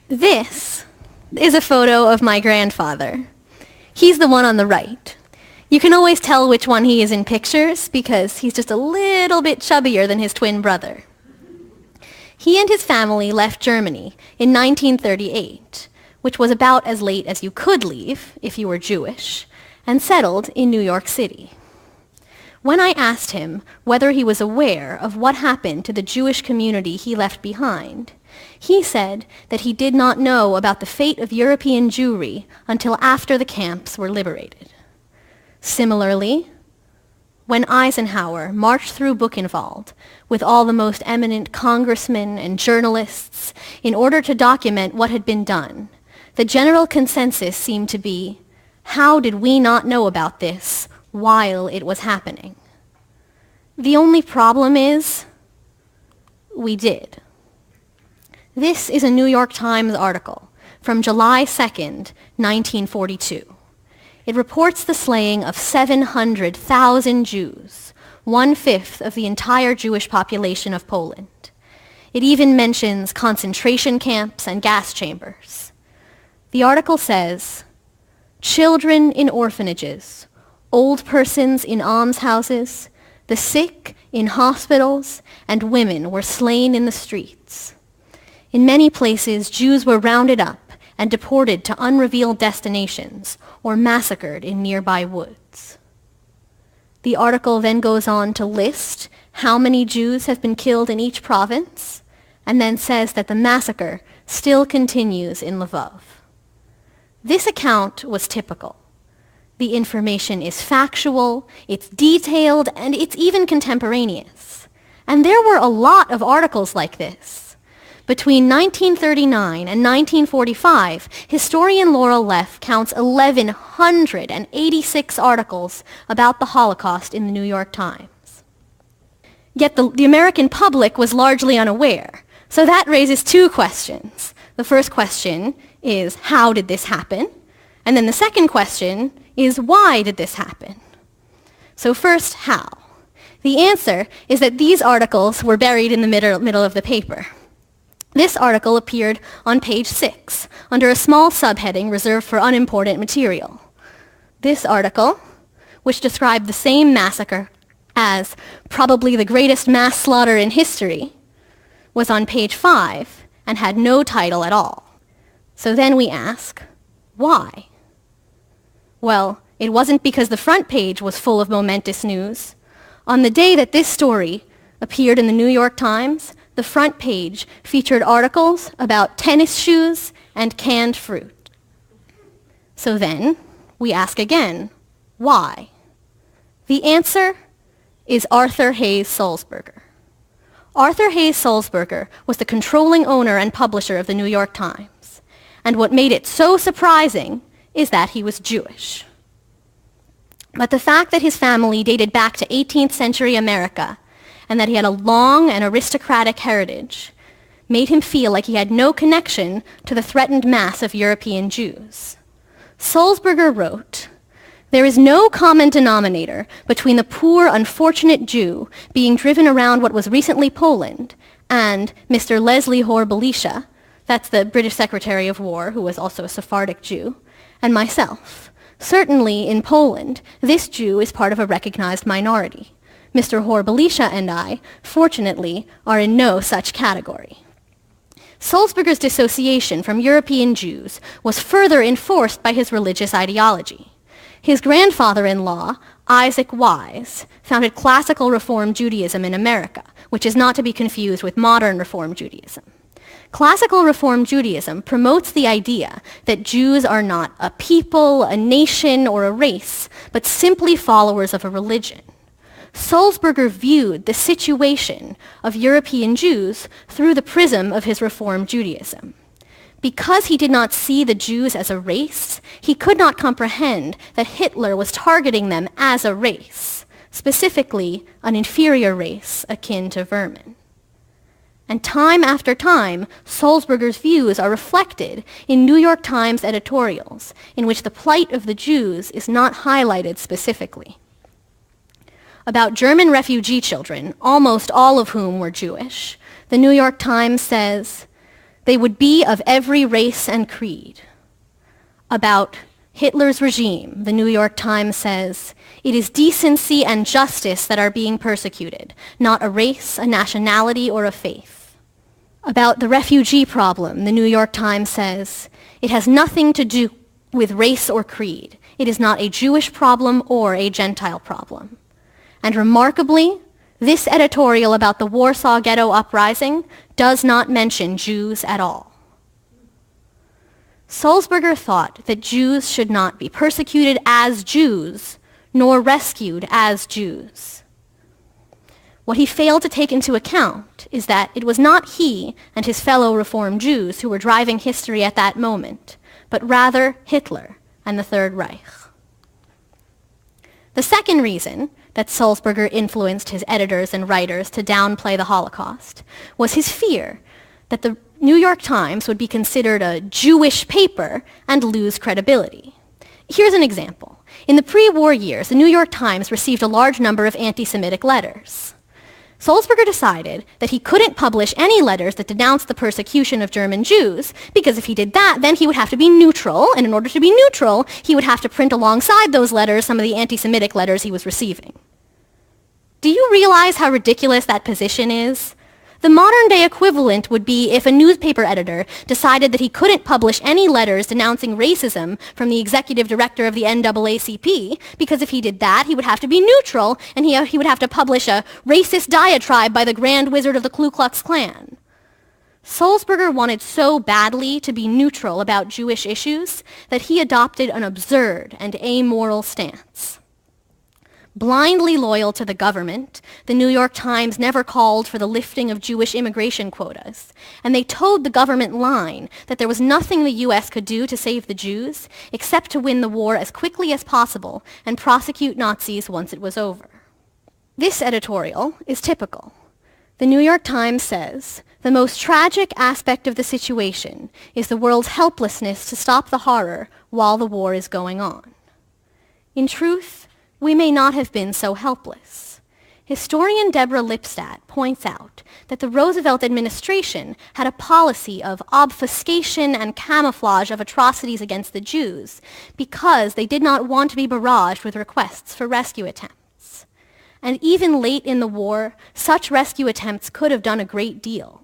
This is a photo of my grandfather. He's the one on the right. You can always tell which one he is in pictures because he's just a little bit chubbier than his twin brother. He and his family left Germany in 1938, which was about as late as you could leave if you were Jewish, and settled in New York City. When I asked him whether he was aware of what happened to the Jewish community he left behind, he said that he did not know about the fate of European Jewry until after the camps were liberated. Similarly, when Eisenhower marched through Buchenwald with all the most eminent congressmen and journalists in order to document what had been done, the general consensus seemed to be, how did we not know about this while it was happening? The only problem is, we did. This is a New York Times article from July 2nd, 1942. It reports the slaying of 700,000 Jews, 1/5 of the entire Jewish population of Poland. It even mentions concentration camps and gas chambers. The article says, children in orphanages, old persons in almshouses, the sick in hospitals, and women were slain in the streets. In many places, Jews were rounded up and deported to unrevealed destinations or massacred in nearby woods. The article then goes on to list how many Jews have been killed in each province, and then says that the massacre still continues in Lvov. This account was typical. The information is factual, it's detailed, and it's even contemporaneous. And there were a lot of articles like this. Between 1939 and 1945, historian Laurel Leff counts 1,186 articles about the Holocaust in the New York Times. Yet the American public was largely unaware. So that raises two questions. The first question is, how did this happen? And then the second question is, why did this happen? So first, how? The answer is that these articles were buried in the middle of the paper. This article appeared on page 6, under a small subheading reserved for unimportant material. This article, which described the same massacre as probably the greatest mass slaughter in history, was on page 5 and had no title at all. So then we ask, why? Well, it wasn't because the front page was full of momentous news. On the day that this story appeared in the New York Times, the front page featured articles about tennis shoes and canned fruit. So then, we ask again, why? The answer is Arthur Hayes Sulzberger. Arthur Hayes Sulzberger was the controlling owner and publisher of the New York Times. And what made it so surprising is that he was Jewish. But the fact that his family dated back to 18th century America and that he had a long and aristocratic heritage made him feel like he had no connection to the threatened mass of European Jews. Sulzberger wrote, "There is no common denominator between the poor, unfortunate Jew being driven around what was recently Poland and Mr. Leslie Hoare Belisha," that's the British Secretary of War, who was also a Sephardic Jew, "and myself. Certainly in Poland, this Jew is part of a recognized minority. Mr. Hoare Belisha and I, fortunately, are in no such category." Sulzberger's dissociation from European Jews was further enforced by his religious ideology. His grandfather-in-law, Isaac Wise, founded classical Reform Judaism in America, which is not to be confused with modern Reform Judaism. Classical Reform Judaism promotes the idea that Jews are not a people, a nation, or a race, but simply followers of a religion. Sulzberger viewed the situation of European Jews through the prism of his Reform Judaism. Because he did not see the Jews as a race, he could not comprehend that Hitler was targeting them as a race, specifically an inferior race akin to vermin. And time after time, Sulzberger's views are reflected in New York Times editorials, in which the plight of the Jews is not highlighted specifically. About German refugee children, almost all of whom were Jewish, the New York Times says, They would be of every race and creed. About Hitler's regime, the New York Times says, "It is decency and justice that are being persecuted, not a race, a nationality, or a faith." About the refugee problem, the New York Times says, "It has nothing to do with race or creed. It is not a Jewish problem or a Gentile problem." And remarkably, this editorial about the Warsaw Ghetto Uprising does not mention Jews at all. Sulzberger thought that Jews should not be persecuted as Jews, nor rescued as Jews. What he failed to take into account is that it was not he and his fellow Reform Jews who were driving history at that moment, but rather Hitler and the Third Reich. The second reason that Sulzberger influenced his editors and writers to downplay the Holocaust was his fear that the New York Times would be considered a Jewish paper and lose credibility. Here's an example. In the pre-war years, the New York Times received a large number of anti-Semitic letters. Sulzberger decided that he couldn't publish any letters that denounced the persecution of German Jews, because if he did that, then he would have to be neutral, and in order to be neutral, he would have to print alongside those letters some of the anti-Semitic letters he was receiving. Do you realize how ridiculous that position is? The modern-day equivalent would be if a newspaper editor decided that he couldn't publish any letters denouncing racism from the executive director of the NAACP, because if he did that, he would have to be neutral, and he would have to publish a racist diatribe by the Grand Wizard of the Ku Klux Klan. Sulzberger wanted so badly to be neutral about Jewish issues that he adopted an absurd and amoral stance. Blindly loyal to the government, the New York Times never called for the lifting of Jewish immigration quotas, and they toed the government line that there was nothing the U.S. could do to save the Jews except to win the war as quickly as possible and prosecute Nazis once it was over. This editorial is typical. The New York Times says, "The most tragic aspect of the situation is the world's helplessness to stop the horror while the war is going on." In truth, we may not have been so helpless. Historian Deborah Lipstadt points out that the Roosevelt administration had a policy of obfuscation and camouflage of atrocities against the Jews because they did not want to be barraged with requests for rescue attempts. And even late in the war, such rescue attempts could have done a great deal.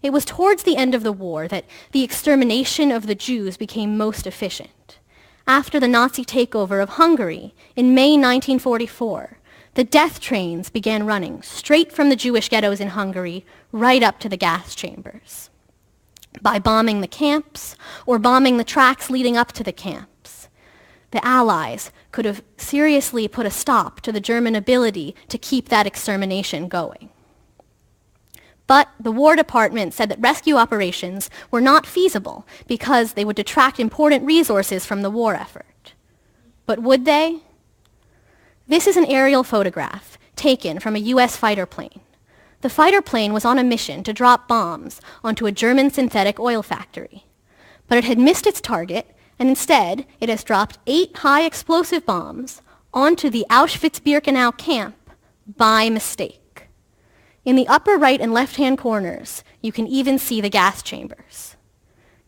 It was towards the end of the war that the extermination of the Jews became most efficient. After the Nazi takeover of Hungary in May 1944, the death trains began running straight from the Jewish ghettos in Hungary right up to the gas chambers. By bombing the camps or bombing the tracks leading up to the camps, the Allies could have seriously put a stop to the German ability to keep that extermination going. But the War Department said that rescue operations were not feasible because they would detract important resources from the war effort. But would they? This is an aerial photograph taken from a U.S. fighter plane. The fighter plane was on a mission to drop bombs onto a German synthetic oil factory. But it had missed its target, and instead it has dropped 8 high explosive bombs onto the Auschwitz-Birkenau camp by mistake. In the upper right and left-hand corners, you can even see the gas chambers.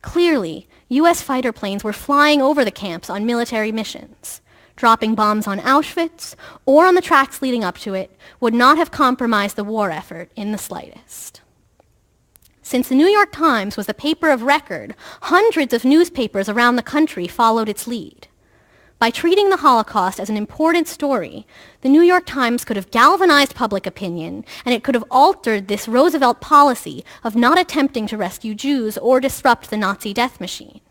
Clearly, U.S. fighter planes were flying over the camps on military missions. Dropping bombs on Auschwitz or on the tracks leading up to it would not have compromised the war effort in the slightest. Since the New York Times was a paper of record, hundreds of newspapers around the country followed its lead. By treating the Holocaust as an important story, the New York Times could have galvanized public opinion, and it could have altered this Roosevelt policy of not attempting to rescue Jews or disrupt the Nazi death machine.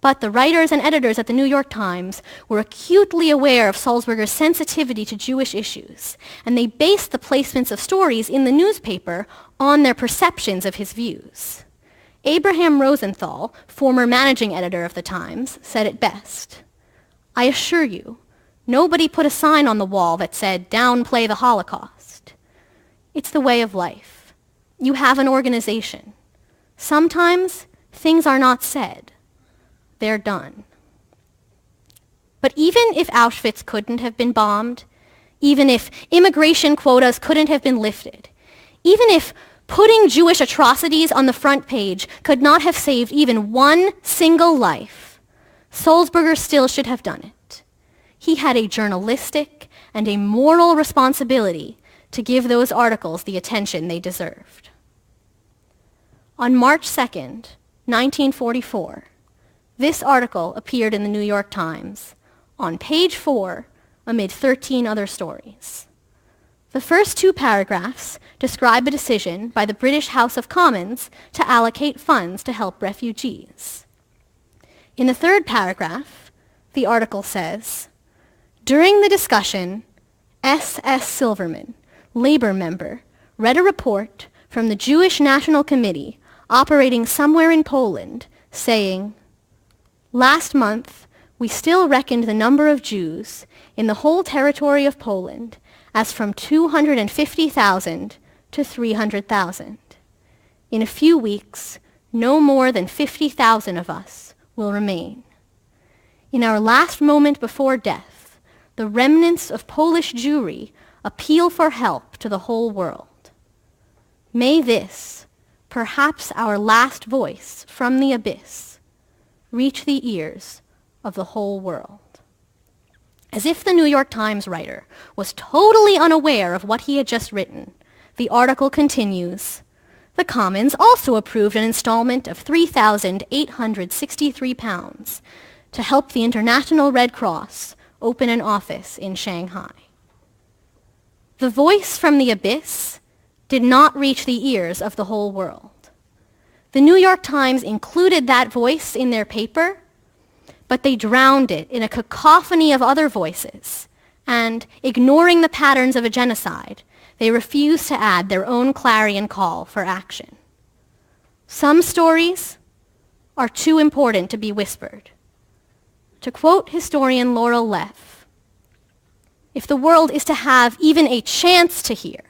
But the writers and editors at the New York Times were acutely aware of Sulzberger's sensitivity to Jewish issues, and they based the placements of stories in the newspaper on their perceptions of his views. Abraham Rosenthal, former managing editor of the Times, said it best. "I assure you, nobody put a sign on the wall that said, 'Downplay the Holocaust.' It's the way of life. You have an organization. Sometimes things are not said. They're done." But even if Auschwitz couldn't have been bombed, even if immigration quotas couldn't have been lifted, even if Putting Jewish atrocities on the front page could not have saved even one single life. Sulzberger still should have done it. He had a journalistic and a moral responsibility to give those articles the attention they deserved. On March 2nd, 1944, this article appeared in the New York Times on page 4 amid 13 other stories. The first 2 paragraphs describe a decision by the British House of Commons to allocate funds to help refugees. In the 3rd paragraph, the article says, "During the discussion, S.S. Silverman, labor member, read a report from the Jewish National Committee operating somewhere in Poland, saying, 'Last month, we still reckoned the number of Jews in the whole territory of Poland as from 250,000 to 300,000. In a few weeks, no more than 50,000 of us will remain. In our last moment before death, the remnants of Polish Jewry appeal for help to the whole world. May this, perhaps our last voice from the abyss, reach the ears of the whole world.'" As if the New York Times writer was totally unaware of what he had just written, the article continues, "The Commons also approved an installment of £3,863 to help the International Red Cross open an office in Shanghai." The voice from the abyss did not reach the ears of the whole world. The New York Times included that voice in their paper, but they drowned it in a cacophony of other voices, and, ignoring the patterns of a genocide, they refused to add their own clarion call for action. Some stories are too important to be whispered. To quote historian Laurel Leff, "If the world is to have even a chance to hear,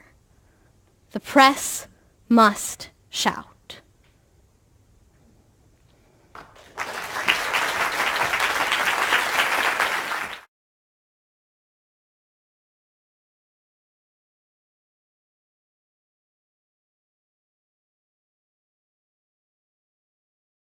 the press must shout."